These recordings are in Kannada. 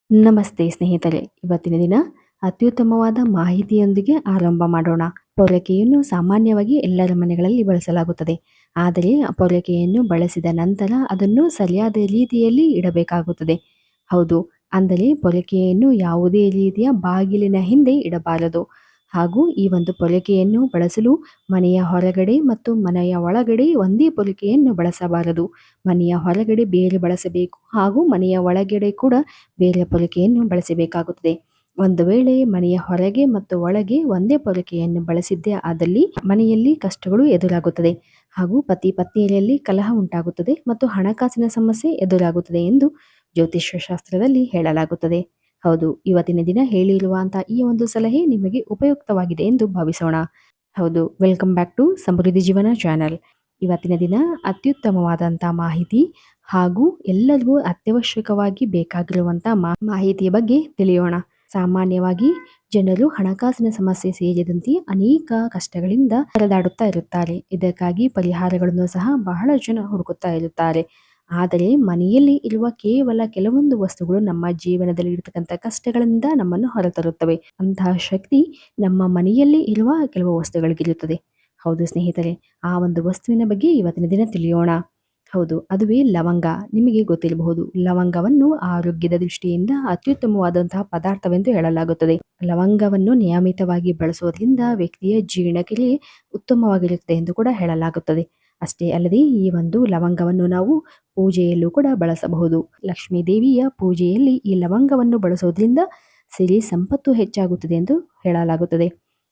ನಮಸ್ತೆ ಸ್ನೇಹಿತರೆ, ಇವತ್ತಿನ ದಿನ ಅತ್ಯುತ್ತಮವಾದ ಮಾಹಿತಿಯೊಂದಿಗೆ ಆರಂಭ ಮಾಡೋಣ. ಪೊರಕೆಯನ್ನು ಸಾಮಾನ್ಯವಾಗಿ ಎಲ್ಲರ ಮನೆಗಳಲ್ಲಿ ಬಳಸಲಾಗುತ್ತದೆ. ಆದರೆ ಪೊರಕೆಯನ್ನು ಬಳಸಿದ ನಂತರ ಅದನ್ನು ಸರಿಯಾದ ರೀತಿಯಲ್ಲಿ ಇಡಬೇಕಾಗುತ್ತದೆ. ಹೌದು, ಅಂದರೆ ಪೊರಕೆಯನ್ನು ಯಾವುದೇ ರೀತಿಯ ಬಾಗಿಲಿನ ಹಿಂದೆ ಇಡಬಾರದು. ಹಾಗೂ ಈ ಒಂದು ಪೊರಕೆಯನ್ನು ಬಳಸಲು ಮನೆಯ ಹೊರಗಡೆ ಮತ್ತು ಮನೆಯ ಒಳಗಡೆ ಒಂದೇ ಪೊರಕೆಯನ್ನು ಬಳಸಬಾರದು. ಮನೆಯ ಹೊರಗಡೆ ಬೇರೆ ಬಳಸಬೇಕು ಹಾಗೂ ಮನೆಯ ಒಳಗಡೆ ಕೂಡ ಬೇರೆ ಪೊರಕೆಯನ್ನು ಬಳಸಬೇಕಾಗುತ್ತದೆ. ಒಂದು ವೇಳೆ ಮನೆಯ ಹೊರಗೆ ಮತ್ತು ಒಳಗೆ ಒಂದೇ ಪೊರಕೆಯನ್ನು ಬಳಸಿದ್ದೇ ಆದಲ್ಲಿ ಮನೆಯಲ್ಲಿ ಕಷ್ಟಗಳು ಎದುರಾಗುತ್ತದೆ ಹಾಗೂ ಪತಿ ಪತ್ನಿಯರಲ್ಲಿ ಕಲಹ ಉಂಟಾಗುತ್ತದೆ ಮತ್ತು ಹಣಕಾಸಿನ ಸಮಸ್ಯೆ ಎದುರಾಗುತ್ತದೆ ಎಂದು ಜ್ಯೋತಿಷ್ಯ ಶಾಸ್ತ್ರದಲ್ಲಿ ಹೇಳಲಾಗುತ್ತದೆ. ಹೌದು, ಇವತ್ತಿನ ದಿನ ಹೇಳಿರುವಂತಹ ಈ ಒಂದು ಸಲಹೆ ನಿಮಗೆ ಉಪಯುಕ್ತವಾಗಿದೆ ಎಂದು ಭಾವಿಸೋಣ. ಹೌದು, ವೆಲ್ಕಮ್ ಬ್ಯಾಕ್ ಟು ಸಮೃದ್ಧಿ ಜೀವನ ಚಾನಲ್. ಇವತ್ತಿನ ದಿನ ಅತ್ಯುತ್ತಮವಾದಂತಹ ಮಾಹಿತಿ ಹಾಗೂ ಎಲ್ಲರಿಗೂ ಅತ್ಯವಶ್ಯಕವಾಗಿ ಬೇಕಾಗಿರುವಂತಹ ಮಾಹಿತಿಯ ಬಗ್ಗೆ ತಿಳಿಯೋಣ. ಸಾಮಾನ್ಯವಾಗಿ ಜನರು ಹಣಕಾಸಿನ ಸಮಸ್ಯೆ ಸೇರಿದಂತೆ ಅನೇಕ ಕಷ್ಟಗಳಿಂದ ಪರದಾಡುತ್ತಾ ಇರುತ್ತಾರೆ. ಇದಕ್ಕಾಗಿ ಪರಿಹಾರಗಳನ್ನು ಸಹ ಬಹಳ ಜನ ಹುಡುಕುತ್ತಾ ಇರುತ್ತಾರೆ. ಆದರೆ ಮನೆಯಲ್ಲಿ ಇರುವ ಕೇವಲ ಕೆಲವೊಂದು ವಸ್ತುಗಳು ನಮ್ಮ ಜೀವನದಲ್ಲಿ ಇರತಕ್ಕಂಥ ಕಷ್ಟಗಳಿಂದ ನಮ್ಮನ್ನು ಹೊರತರುತ್ತವೆ. ಅಂತಹ ಶಕ್ತಿ ನಮ್ಮ ಮನೆಯಲ್ಲಿ ಇರುವ ಕೆಲವು ವಸ್ತುಗಳಿಗಿರುತ್ತದೆ. ಹೌದು ಸ್ನೇಹಿತರೆ, ಆ ಒಂದು ವಸ್ತುವಿನ ಬಗ್ಗೆ ಇವತ್ತಿನ ದಿನ ತಿಳಿಯೋಣ. ಹೌದು, ಅದುವೇ ಲವಂಗ. ನಿಮಗೆ ಗೊತ್ತಿರಬಹುದು, ಲವಂಗವನ್ನು ಆರೋಗ್ಯದ ದೃಷ್ಟಿಯಿಂದ ಅತ್ಯುತ್ತಮವಾದಂತಹ ಪದಾರ್ಥವೆಂದು ಹೇಳಲಾಗುತ್ತದೆ. ಲವಂಗವನ್ನು ನಿಯಮಿತವಾಗಿ ಬಳಸೋದ್ರಿಂದ ವ್ಯಕ್ತಿಯ ಜೀರ್ಣಕ್ರಿಯೆ ಉತ್ತಮವಾಗಿರುತ್ತೆ ಎಂದು ಕೂಡ ಹೇಳಲಾಗುತ್ತದೆ. ಅಷ್ಟೇ ಅಲ್ಲದೆ ಈ ಒಂದು ಲವಂಗವನ್ನು ನಾವು ಪೂಜೆಯಲ್ಲೂ ಕೂಡ ಬಳಸಬಹುದು. ಲಕ್ಷ್ಮೀ ದೇವಿಯ ಪೂಜೆಯಲ್ಲಿ ಈ ಲವಂಗವನ್ನು ಬಳಸೋದ್ರಿಂದ ಸಿರಿ ಸಂಪತ್ತು ಹೆಚ್ಚಾಗುತ್ತದೆ ಎಂದು ಹೇಳಲಾಗುತ್ತದೆ.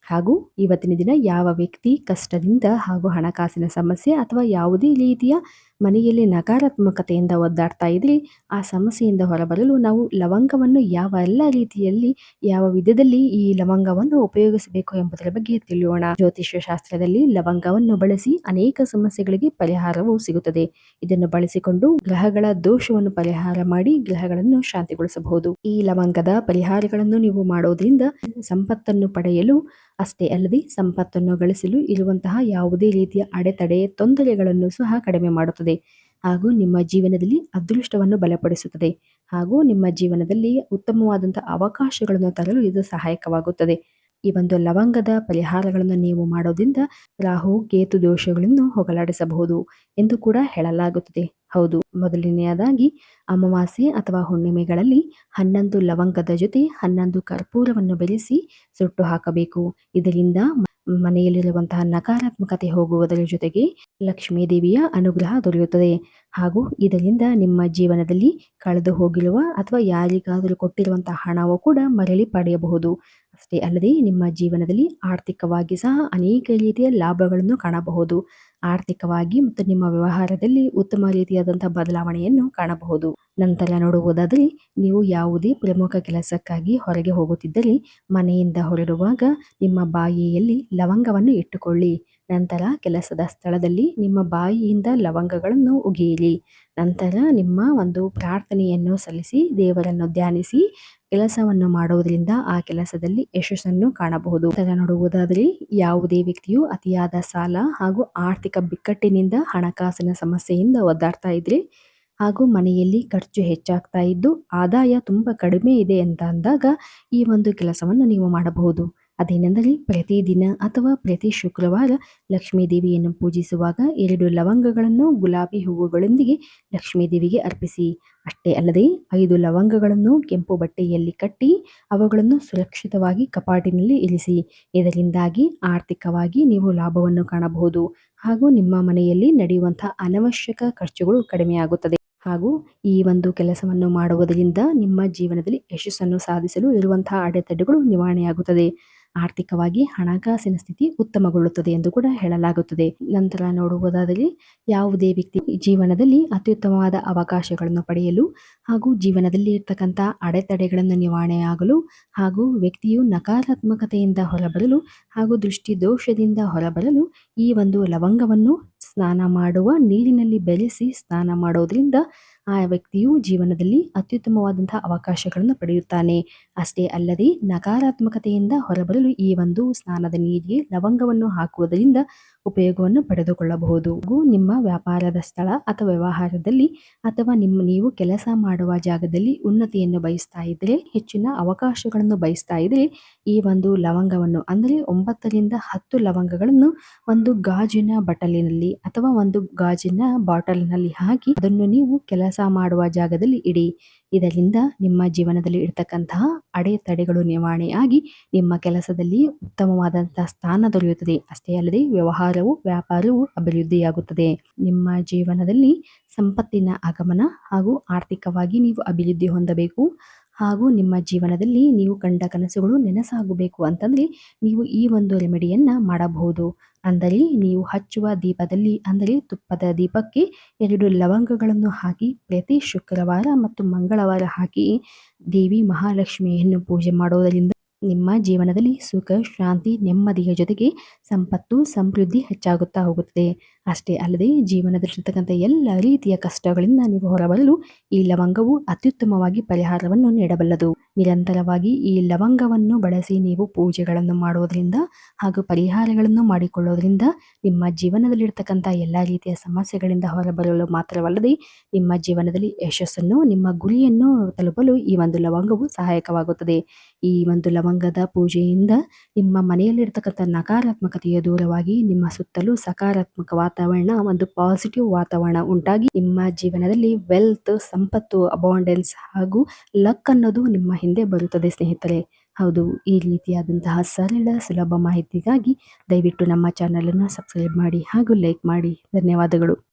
ಹಾಗೂ ಇವತ್ತಿನ ದಿನ ಯಾವ ವ್ಯಕ್ತಿ ಕಷ್ಟದಿಂದ ಹಾಗೂ ಹಣಕಾಸಿನ ಸಮಸ್ಯೆ ಅಥವಾ ಯಾವುದೇ ರೀತಿಯ ಮನೆಯಲ್ಲಿ ನಕಾರಾತ್ಮಕತೆಯಿಂದ ಒದ್ದಾಡ್ತಾ ಇದ್ರೆ ಆ ಸಮಸ್ಯೆಯಿಂದ ಹೊರಬರಲು ನಾವು ಲವಂಗವನ್ನು ಯಾವ ಎಲ್ಲ ರೀತಿಯಲ್ಲಿ ಯಾವ ವಿಧದಲ್ಲಿ ಈ ಲವಂಗವನ್ನು ಉಪಯೋಗಿಸಬೇಕು ಎಂಬುದರ ಬಗ್ಗೆ ತಿಳಿಯೋಣ. ಜ್ಯೋತಿಷ್ಯ ಶಾಸ್ತ್ರದಲ್ಲಿ ಲವಂಗವನ್ನು ಬಳಸಿ ಅನೇಕ ಸಮಸ್ಯೆಗಳಿಗೆ ಪರಿಹಾರವು ಸಿಗುತ್ತದೆ. ಇದನ್ನು ಬಳಸಿಕೊಂಡು ಗ್ರಹಗಳ ದೋಷವನ್ನು ಪರಿಹಾರ ಮಾಡಿ ಗ್ರಹಗಳನ್ನು ಶಾಂತಿಗೊಳಿಸಬಹುದು. ಈ ಲವಂಗದ ಪರಿಹಾರಗಳನ್ನು ನೀವು ಮಾಡೋದ್ರಿಂದ ಸಂಪತ್ತನ್ನು ಪಡೆಯಲು ಅಷ್ಟೇ ಅಲ್ಲದೆ ಸಂಪತ್ತನ್ನು ಗಳಿಸಲು ಇರುವಂತಹ ಯಾವುದೇ ರೀತಿಯ ಅಡೆತಡೆ ತೊಂದರೆಗಳನ್ನು ಸಹ ಕಡಿಮೆ ಮಾಡುತ್ತದೆ ಹಾಗೂ ನಿಮ್ಮ ಜೀವನದಲ್ಲಿ ಅದೃಷ್ಟವನ್ನು ಬಲಪಡಿಸುತ್ತದೆ ಹಾಗೂ ನಿಮ್ಮ ಜೀವನದಲ್ಲಿ ಉತ್ತಮವಾದಂತಹ ಅವಕಾಶಗಳನ್ನು ತರಲು ಇದು ಸಹಾಯಕವಾಗುತ್ತದೆ. ಈ ಒಂದು ಲವಂಗದ ಪರಿಹಾರಗಳನ್ನು ನೀವು ಮಾಡೋದ್ರಿಂದ ರಾಹು ಕೇತು ದೋಷಗಳನ್ನು ಹೋಗಲಾಡಿಸಬಹುದು ಎಂದು ಕೂಡ ಹೇಳಲಾಗುತ್ತದೆ. ಹೌದು, ಮೊದಲನೆಯದಾಗಿ ಅಮಾವಾಸ್ಯೆ ಅಥವಾ ಹುಣ್ಣಿಮೆಗಳಲ್ಲಿ 11 ಲವಂಗದ ಜೊತೆ 11 ಕರ್ಪೂರವನ್ನು ಬೆರೆಸಿ ಸುಟ್ಟು ಹಾಕಬೇಕು. ಇದರಿಂದ ಮನೆಯಲ್ಲಿರುವಂತಹ ನಕಾರಾತ್ಮಕತೆ ಹೋಗುವುದರ ಜೊತೆಗೆ ಲಕ್ಷ್ಮೀ ದೇವಿಯ ಅನುಗ್ರಹ ದೊರೆಯುತ್ತದೆ ಹಾಗೂ ಇದರಿಂದ ನಿಮ್ಮ ಜೀವನದಲ್ಲಿ ಕಳೆದು ಹೋಗಿರುವ ಅಥವಾ ಯಾರಿಗಾದರೂ ಕೊಟ್ಟಿರುವಂತಹ ಹಣವು ಕೂಡ ಮರಳಿ ಪಡೆಯಬಹುದು. ಅಷ್ಟೇ ಅಲ್ಲದೆ ನಿಮ್ಮ ಜೀವನದಲ್ಲಿ ಆರ್ಥಿಕವಾಗಿ ಸಹ ಅನೇಕ ರೀತಿಯ ಲಾಭಗಳನ್ನು ಕಾಣಬಹುದು. ಆರ್ಥಿಕವಾಗಿ ಮತ್ತು ನಿಮ್ಮ ವ್ಯವಹಾರದಲ್ಲಿ ಉತ್ತಮ ರೀತಿಯಾದಂತಹ ಬದಲಾವಣೆಯನ್ನು ಕಾಣಬಹುದು. ನಂತರ ನೋಡುವುದಾದರೆ, ನೀವು ಯಾವುದೇ ಪ್ರಮುಖ ಕೆಲಸಕ್ಕಾಗಿ ಹೊರಗೆ ಹೋಗುತ್ತಿದ್ದರೆ ಮನೆಯಿಂದ ಹೊರಡುವಾಗ ನಿಮ್ಮ ಬಾಯಿಯಲ್ಲಿ ಲವಂಗವನ್ನು ಇಟ್ಟುಕೊಳ್ಳಿ. ನಂತರ ಕೆಲಸದ ಸ್ಥಳದಲ್ಲಿ ನಿಮ್ಮ ಬಾಯಿಯಿಂದ ಲವಂಗಗಳನ್ನು ಉಗಿಯಿರಿ. ನಂತರ ನಿಮ್ಮ ಒಂದು ಪ್ರಾರ್ಥನೆಯನ್ನು ಸಲ್ಲಿಸಿ ದೇವರನ್ನು ಧ್ಯಾನಿಸಿ ಕೆಲಸವನ್ನು ಮಾಡುವುದರಿಂದ ಆ ಕೆಲಸದಲ್ಲಿ ಯಶಸ್ಸನ್ನು ಕಾಣಬಹುದು. ನಂತರ ನೋಡುವುದಾದರೆ, ಯಾವುದೇ ವ್ಯಕ್ತಿಯು ಅತಿಯಾದ ಸಾಲ ಹಾಗೂ ಆರ್ಥಿಕ ಬಿಕ್ಕಟ್ಟಿನಿಂದ ಹಣಕಾಸಿನ ಸಮಸ್ಯೆಯಿಂದ ಒದ್ದಾಡ್ತಾ ಇದ್ರೆ ಹಾಗೂ ಮನೆಯಲ್ಲಿ ಖರ್ಚು ಹೆಚ್ಚಾಗ್ತಾ ಇದ್ದು ಆದಾಯ ತುಂಬ ಕಡಿಮೆ ಇದೆ ಅಂತ ಅಂದಾಗ ಈ ಒಂದು ಕೆಲಸವನ್ನು ನೀವು ಮಾಡಬಹುದು. ಅದೇನೆಂದರೆ, ಪ್ರತಿದಿನ ಅಥವಾ ಪ್ರತಿ ಶುಕ್ರವಾರ ಲಕ್ಷ್ಮೀ ದೇವಿಯನ್ನು ಪೂಜಿಸುವಾಗ 2 ಲವಂಗಗಳನ್ನು ಗುಲಾಬಿ ಹೂವುಗಳೊಂದಿಗೆ ಲಕ್ಷ್ಮೀ ದೇವಿಗೆ ಅರ್ಪಿಸಿ. ಅಷ್ಟೇ ಅಲ್ಲದೆ 5 ಲವಂಗಗಳನ್ನು ಕೆಂಪು ಬಟ್ಟೆಯಲ್ಲಿ ಕಟ್ಟಿ ಅವುಗಳನ್ನು ಸುರಕ್ಷಿತವಾಗಿ ಕಪಾಟಿನಲ್ಲಿ ಇರಿಸಿ. ಇದರಿಂದಾಗಿ ಆರ್ಥಿಕವಾಗಿ ನೀವು ಲಾಭವನ್ನು ಕಾಣಬಹುದು ಹಾಗೂ ನಿಮ್ಮ ಮನೆಯಲ್ಲಿ ನಡೆಯುವಂತಹ ಅನವಶ್ಯಕ ಖರ್ಚುಗಳು ಕಡಿಮೆಯಾಗುತ್ತದೆ ಹಾಗೂ ಈ ಒಂದು ಕೆಲಸವನ್ನು ಮಾಡುವುದರಿಂದ ನಿಮ್ಮ ಜೀವನದಲ್ಲಿ ಯಶಸ್ಸನ್ನು ಸಾಧಿಸಲು ಇರುವಂತಹ ಅಡೆತಡೆಗಳು ನಿವಾರಣೆಯಾಗುತ್ತದೆ. ಆರ್ಥಿಕವಾಗಿ ಹಣಕಾಸಿನ ಸ್ಥಿತಿ ಉತ್ತಮಗೊಳ್ಳುತ್ತದೆ ಎಂದು ಕೂಡ ಹೇಳಲಾಗುತ್ತದೆ. ನಂತರ ನೋಡುವುದಾದರೆ, ಯಾವುದೇ ವ್ಯಕ್ತಿ ಜೀವನದಲ್ಲಿ ಅತ್ಯುತ್ತಮವಾದ ಅವಕಾಶಗಳನ್ನು ಪಡೆಯಲು ಹಾಗೂ ಜೀವನದಲ್ಲಿ ಇರ್ತಕ್ಕಂಥ ಅಡೆತಡೆಗಳನ್ನು ನಿವಾರಣೆಯಾಗಲು ಹಾಗೂ ವ್ಯಕ್ತಿಯು ನಕಾರಾತ್ಮಕತೆಯಿಂದ ಹೊರಬರಲು ಹಾಗೂ ದೃಷ್ಟಿ ದೋಷದಿಂದ ಹೊರಬರಲು ಈ ಒಂದು ಲವಂಗವನ್ನು ಸ್ನಾನ ಮಾಡುವ ನೀರಿನಲ್ಲಿ ಬೆರೆಸಿ ಸ್ನಾನ ಮಾಡೋದ್ರಿಂದ ಆ ವ್ಯಕ್ತಿಯು ಜೀವನದಲ್ಲಿ ಅತ್ಯುತ್ತಮವಾದಂತಹ ಅವಕಾಶಗಳನ್ನು ಪಡೆಯುತ್ತಾನೆ. ಅಷ್ಟೇ ಅಲ್ಲದೆ ನಕಾರಾತ್ಮಕತೆಯಿಂದ ಹೊರಬರಲು ಈ ಒಂದು ಸ್ನಾನದ ನೀರಿಗೆ ಲವಂಗವನ್ನು ಹಾಕುವುದರಿಂದ ಉಪಯೋಗವನ್ನು ಪಡೆದುಕೊಳ್ಳಬಹುದು. ನಿಮ್ಮ ವ್ಯಾಪಾರದ ಸ್ಥಳ ಅಥವಾ ವ್ಯವಹಾರದಲ್ಲಿ ಅಥವಾ ನೀವು ಕೆಲಸ ಮಾಡುವ ಜಾಗದಲ್ಲಿ ಉನ್ನತಿಯನ್ನು ಬಯಸ್ತಾ ಇದ್ರೆ, ಹೆಚ್ಚಿನ ಅವಕಾಶಗಳನ್ನು ಬಯಸ್ತಾ ಇದ್ರೆ, ಈ ಒಂದು ಲವಂಗವನ್ನು ಅಂದರೆ 9 ರಿಂದ 10 ಲವಂಗಗಳನ್ನು ಒಂದು ಗಾಜಿನ ಬಟಲಿನಲ್ಲಿ ಅಥವಾ ಒಂದು ಗಾಜಿನ ಬಾಟಲ್ನಲ್ಲಿ ಹಾಕಿ ಅದನ್ನು ನೀವು ಕೆಲಸ ಮಾಡುವ ಜಾಗದಲ್ಲಿ ಇಡಿ. ಇದರಿಂದ ನಿಮ್ಮ ಜೀವನದಲ್ಲಿ ಇರತಕ್ಕಂತಹ ಅಡೆತಡೆಗಳು ನಿವಾರಣೆ ಆಗಿ ನಿಮ್ಮ ಕೆಲಸದಲ್ಲಿ ಉತ್ತಮವಾದಂತಹ ಸ್ಥಾನ ದೊರೆಯುತ್ತದೆ. ಅಷ್ಟೇ ಅಲ್ಲದೆ ವ್ಯಾಪಾರವು ಅಭಿವೃದ್ಧಿಯಾಗುತ್ತದೆ. ನಿಮ್ಮ ಜೀವನದಲ್ಲಿ ಸಂಪತ್ತಿನ ಆಗಮನ ಹಾಗೂ ಆರ್ಥಿಕವಾಗಿ ನೀವು ಅಭಿವೃದ್ಧಿ ಹೊಂದಬೇಕು ಹಾಗೂ ನಿಮ್ಮ ಜೀವನದಲ್ಲಿ ನೀವು ಕಂಡ ಕನಸುಗಳು ನನಸಾಗಬೇಕು ಅಂತಂದ್ರೆ ನೀವು ಈ ಒಂದು ರೆಮಿಡಿಯನ್ನ ಮಾಡಬಹುದು. ಅಂದರೆ ನೀವು ಹಚ್ಚುವ ದೀಪದಲ್ಲಿ ಅಂದರೆ ತುಪ್ಪದ ದೀಪಕ್ಕೆ 2 ಲವಂಗಗಳನ್ನು ಹಾಕಿ ಪ್ರತಿ ಶುಕ್ರವಾರ ಮತ್ತು ಮಂಗಳವಾರ ಹಾಕಿ ದೇವಿ ಮಹಾಲಕ್ಷ್ಮಿಯನ್ನು ಪೂಜೆ ಮಾಡೋದರಿಂದ ನಿಮ್ಮ ಜೀವನದಲ್ಲಿ ಸುಖ, ಶಾಂತಿ, ನೆಮ್ಮದಿಯ ಜೊತೆಗೆ ಸಂಪತ್ತು, ಸಮೃದ್ಧಿ ಹೆಚ್ಚಾಗುತ್ತಾ ಹೋಗುತ್ತದೆ. ಅಷ್ಟೇ ಅಲ್ಲದೆ ಜೀವನದಲ್ಲಿರ್ತಕ್ಕಂಥ ಎಲ್ಲ ರೀತಿಯ ಕಷ್ಟಗಳಿಂದ ನೀವು ಹೊರಬರಲು ಈ ಲವಂಗವು ಅತ್ಯುತ್ತಮವಾಗಿ ಪರಿಹಾರವನ್ನು ನೀಡಬಲ್ಲದು. ನಿರಂತರವಾಗಿ ಈ ಲವಂಗವನ್ನು ಬಳಸಿ ನೀವು ಪೂಜೆಗಳನ್ನು ಮಾಡುವುದರಿಂದ ಹಾಗೂ ಪರಿಹಾರಗಳನ್ನು ಮಾಡಿಕೊಳ್ಳೋದ್ರಿಂದ ನಿಮ್ಮ ಜೀವನದಲ್ಲಿರ್ತಕ್ಕಂಥ ಎಲ್ಲ ರೀತಿಯ ಸಮಸ್ಯೆಗಳಿಂದ ಹೊರಬರಲು ಮಾತ್ರವಲ್ಲದೆ ನಿಮ್ಮ ಜೀವನದಲ್ಲಿ ಯಶಸ್ಸನ್ನು, ನಿಮ್ಮ ಗುರಿಯನ್ನು ತಲುಪಲು ಈ ಒಂದು ಲವಂಗವು ಸಹಾಯಕವಾಗುತ್ತದೆ. ಈ ಒಂದು ಲವಂಗದ ಪೂಜೆಯಿಂದ ನಿಮ್ಮ ಮನೆಯಲ್ಲಿರ್ತಕ್ಕಂಥ ನಕಾರಾತ್ಮಕತೆಯ ದೂರವಾಗಿ ನಿಮ್ಮ ಸುತ್ತಲೂ ಸಕಾರಾತ್ಮಕ ವಾತಾವರಣ, ಒಂದು ಪಾಸಿಟಿವ್ ವಾತಾವರಣ ಉಂಟಾಗಿ ನಿಮ್ಮ ಜೀವನದಲ್ಲಿ ವೆಲ್ತ್, ಸಂಪತ್ತು, ಅಬೌಂಡೆನ್ಸ್ ಹಾಗೂ ಲಕ್ ಅನ್ನೋದು ನಿಮ್ಮ ಹಿಂದೆ ಬರುತ್ತದೆ ಸ್ನೇಹಿತರೆ. ಹೌದು, ಈ ರೀತಿಯಾದಂತಹ ಸರಳ ಸುಲಭ ಮಾಹಿತಿಗಾಗಿ ದಯವಿಟ್ಟು ನಮ್ಮ ಚಾನಲನ್ನು ಸಬ್ಸ್ಕ್ರೈಬ್ ಮಾಡಿ ಹಾಗೂ ಲೈಕ್ ಮಾಡಿ. ಧನ್ಯವಾದಗಳು.